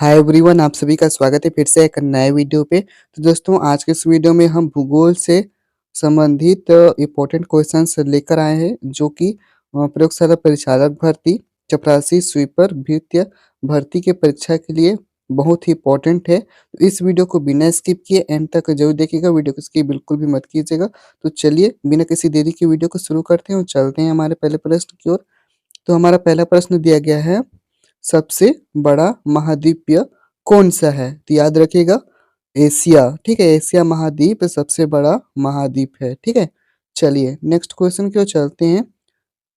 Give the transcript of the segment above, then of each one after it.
Hi everyone, आप सभी का स्वागत है फिर से एक नए वीडियो पे। तो दोस्तों, आज के इस वीडियो में हम भूगोल से संबंधित इम्पोर्टेंट क्वेश्चंस लेकर आए हैं, जो कि प्रयोगशाला परिचालक भर्ती, चपरासी, स्वीपर, भृत्य भर्ती के परीक्षा के लिए बहुत ही इम्पोर्टेंट है। तो इस वीडियो को बिना स्किप किए एंड तक जरूर देखिएगा, वीडियो को स्किप बिल्कुल भी मत कीजिएगा। तो चलिए बिना किसी देरी के वीडियो को शुरू करते हैं और चलते हैं हमारे पहले प्रश्न की ओर। तो हमारा पहला प्रश्न दिया गया है, सबसे बड़ा महाद्वीपीय कौन सा है? तो याद रखिएगा, एशिया। ठीक है, एशिया महाद्वीप सबसे बड़ा महाद्वीप है। ठीक है, चलिए नेक्स्ट क्वेश्चन की ओर चलते हैं।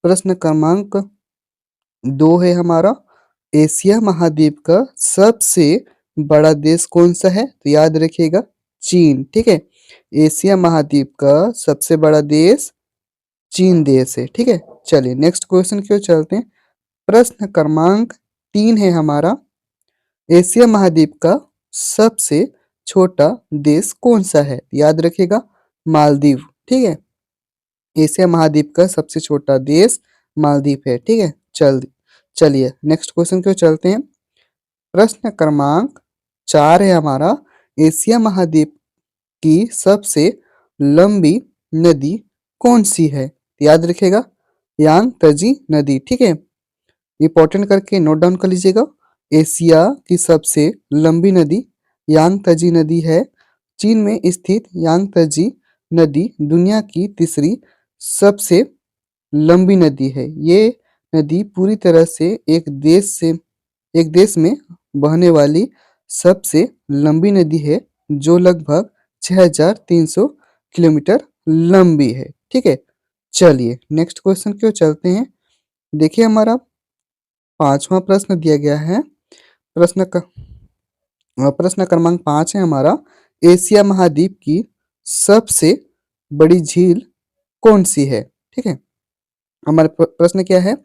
प्रश्न क्रमांक 2 है हमारा, एशिया महाद्वीप का सबसे बड़ा देश कौन सा है? तो याद रखिएगा, चीन। ठीक है, एशिया महाद्वीप का सबसे बड़ा देश चीन देश है। ठीक है, चलिए नेक्स्ट क्वेश्चन की ओर चलते हैं। प्रश्न क्रमांक 3 है हमारा, एशिया महाद्वीप का सबसे छोटा देश कौन सा है? याद रखिएगा, मालदीव। ठीक है, एशिया महाद्वीप का सबसे छोटा देश मालदीव है। ठीक है, चलिए नेक्स्ट क्वेश्चन की ओर चलते हैं। प्रश्न क्रमांक 4 है हमारा, एशिया महाद्वीप की सबसे लंबी नदी कौन सी है? याद रखिएगा, यांग तजी नदी। ठीक है, इंपॉर्टेंट करके नोट डाउन कर लीजिएगा। एशिया की सबसे लंबी नदी यांग तजी नदी है। चीन में स्थित यांग तजी नदी दुनिया की तीसरी सबसे लंबी नदी है। ये नदी पूरी तरह से एक देश में बहने वाली सबसे लंबी नदी है, जो लगभग 6300 किलोमीटर लंबी है। ठीक है, चलिए नेक्स्ट क्वेश्चन की ओर चलते हैं। देखिए, हमारा 5वां प्रश्न दिया गया है। प्रश्न क्रमांक 5 है हमारा, एशिया महाद्वीप की सबसे बड़ी झील कौन सी है? ठीक है, हमारा प्रश्न क्या है,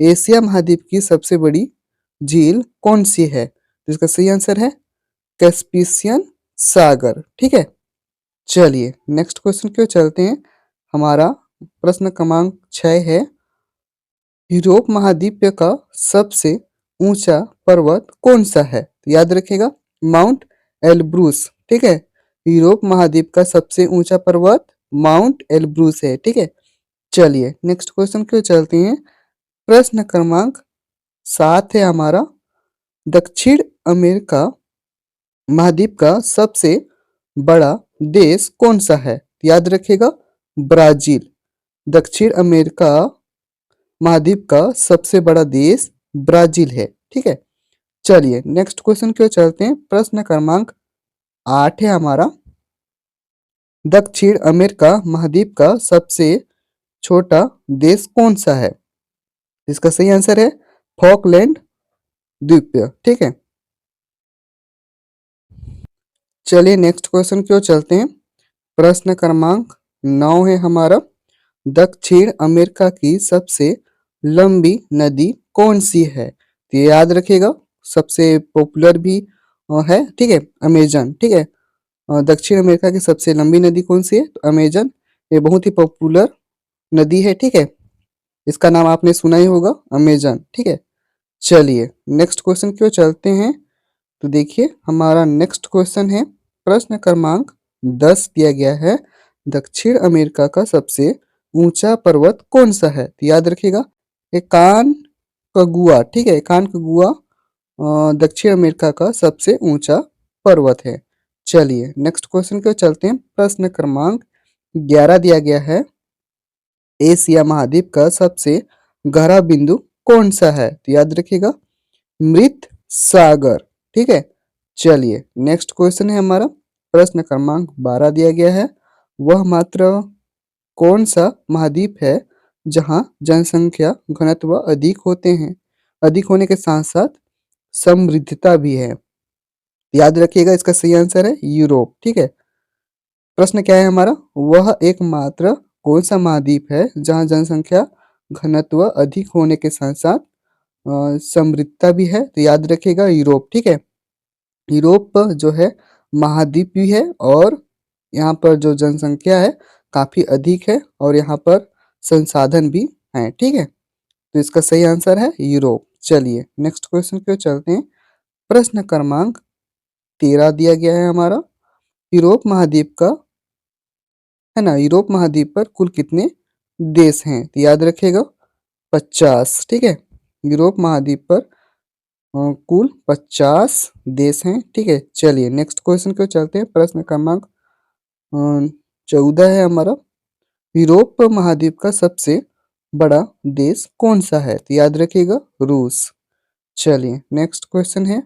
एशिया महाद्वीप की सबसे बड़ी झील कौन सी है? तो इसका सही आंसर है कैस्पियन सागर। ठीक है, चलिए नेक्स्ट क्वेश्चन की ओर चलते हैं। हमारा प्रश्न क्रमांक 6 है, यूरोप महाद्वीप का सबसे ऊंचा पर्वत कौन सा है? तो याद रखिएगा, माउंट एलब्रूस। ठीक है, यूरोप महाद्वीप का सबसे ऊंचा पर्वत माउंट एलब्रूस है। ठीक है, चलिए नेक्स्ट क्वेश्चन की ओर चलते हैं। प्रश्न क्रमांक 7 है हमारा, दक्षिण अमेरिका महाद्वीप का सबसे बड़ा देश कौन सा है? याद रखिएगा, ब्राजील। दक्षिण अमेरिका महाद्वीप का सबसे बड़ा देश ब्राजील है। ठीक है, चलिए नेक्स्ट क्वेश्चन की ओर चलते हैं। प्रश्न क्रमांक 8 है हमारा, दक्षिण अमेरिका महाद्वीप का सबसे छोटा देश कौन सा है? इसका सही आंसर है फॉकलैंड द्वीप। ठीक है, चलिए नेक्स्ट क्वेश्चन की ओर चलते हैं। प्रश्न क्रमांक 9 है हमारा, दक्षिण अमेरिका की सबसे लंबी नदी कौन सी है? तो ये याद रखिएगा, सबसे पॉपुलर भी है। ठीक है, अमेजन। ठीक है, दक्षिण अमेरिका की सबसे लंबी नदी कौन सी है? तो अमेजन। ये बहुत ही पॉपुलर नदी है। ठीक है, इसका नाम आपने सुना ही होगा, अमेजन। ठीक है, चलिए नेक्स्ट क्वेश्चन की ओर चलते हैं। तो देखिए, हमारा नेक्स्ट क्वेश्चन है, प्रश्न क्रमांक 10 दिया गया है, दक्षिण अमेरिका का सबसे ऊंचा पर्वत कौन सा है? तो याद रखिएगा, एकान कगुआ। ठीक है, एकान कगुआ दक्षिण अमेरिका का सबसे ऊंचा पर्वत है। चलिए नेक्स्ट क्वेश्चन की ओर चलते हैं। प्रश्न क्रमांक 11 दिया गया है, एशिया महाद्वीप का सबसे गहरा बिंदु कौन सा है? तो याद रखिएगा, मृत सागर। ठीक है, चलिए नेक्स्ट क्वेश्चन है हमारा, प्रश्न क्रमांक 12 दिया गया है, वह मात्र कौन सा महाद्वीप है जहां जनसंख्या घनत्व अधिक होते हैं, अधिक होने के साथ साथ समृद्धता भी है? याद रखिएगा, इसका सही आंसर है यूरोप। ठीक है, प्रश्न क्या है हमारा, वह एकमात्र कौन सा महाद्वीप है जहां जनसंख्या घनत्व अधिक होने के साथ साथ समृद्धता भी है? तो याद रखिएगा, यूरोप। ठीक है, यूरोप जो है महाद्वीप भी है, और यहाँ पर जो जनसंख्या है काफी अधिक है, और यहाँ पर संसाधन भी हैं। ठीक है, तो इसका सही आंसर है यूरोप। चलिए नेक्स्ट क्वेश्चन की ओर चलते हैं। प्रश्न क्रमांक 13 दिया गया है हमारा, यूरोप महाद्वीप का है ना, यूरोप महाद्वीप पर कुल कितने देश हैं? तो याद रखिएगा 50, ठीक है। यूरोप महाद्वीप पर कुल 50 देश हैं, ठीक है। चलिए नेक्स्ट क्वेश्चन को चलते हैं। प्रश्न क्रमांक 14 है हमारा, यूरोप महाद्वीप का सबसे बड़ा देश कौन सा है? तो याद रखिएगा रूस। चलिए नेक्स्ट क्वेश्चन है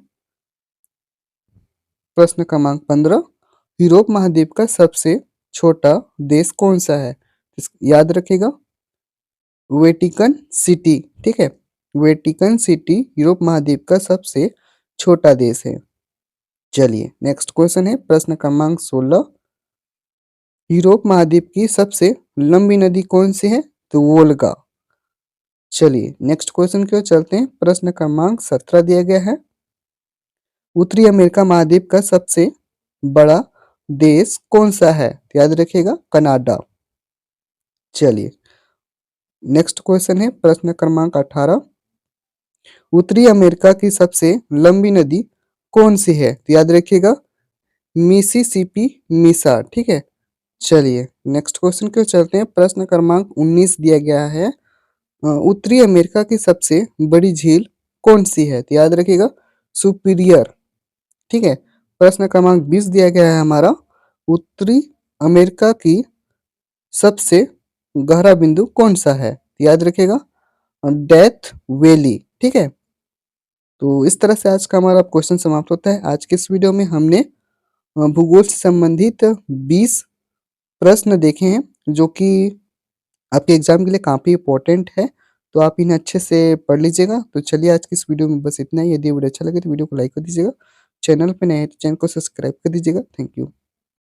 प्रश्न क्रमांक 15, यूरोप महाद्वीप का सबसे छोटा देश कौन सा है? याद रखिएगा वेटिकन सिटी, ठीक है। वेटिकन सिटी यूरोप महाद्वीप का सबसे छोटा देश है। चलिए नेक्स्ट क्वेश्चन है प्रश्न क्रमांक 16, यूरोप महाद्वीप की सबसे लंबी नदी कौन सी है? तो वोल्गा। चलिए नेक्स्ट क्वेश्चन की ओर चलते हैं। प्रश्न क्रमांक 17 दिया गया है, उत्तरी अमेरिका महाद्वीप का सबसे बड़ा देश कौन सा है? तो याद रखिएगा कनाडा। चलिए नेक्स्ट क्वेश्चन है प्रश्न क्रमांक 18, उत्तरी अमेरिका की सबसे लंबी नदी कौन सी है? तो याद रखिएगा मिसिसिपी मिसा, ठीक है। चलिए नेक्स्ट क्वेश्चन की ओर चलते हैं। प्रश्न क्रमांक 19 दिया गया है, उत्तरी अमेरिका की सबसे बड़ी झील कौन सी है? तो याद रखिएगा सुपीरियर, ठीक है। प्रश्न क्रमांक 20 दिया गया है हमारा, उत्तरी अमेरिका की सबसे गहरा बिंदु कौन सा है? तो याद रखिएगा डेथ वैली, ठीक है। तो इस तरह से आज का हमारा क्वेश्चन समाप्त होता है। आज के इस वीडियो में हमने भूगोल से संबंधित 20 प्रश्न देखे हैं जो कि आपके एग्जाम के लिए काफ़ी इंपॉर्टेंट है, तो आप इन्हें अच्छे से पढ़ लीजिएगा। तो चलिए आज की इस वीडियो में बस इतना ही। यदि वीडियो अच्छा लगे तो वीडियो को लाइक कर दीजिएगा, चैनल पे नए हैं तो चैनल को सब्सक्राइब कर दीजिएगा। Thank you.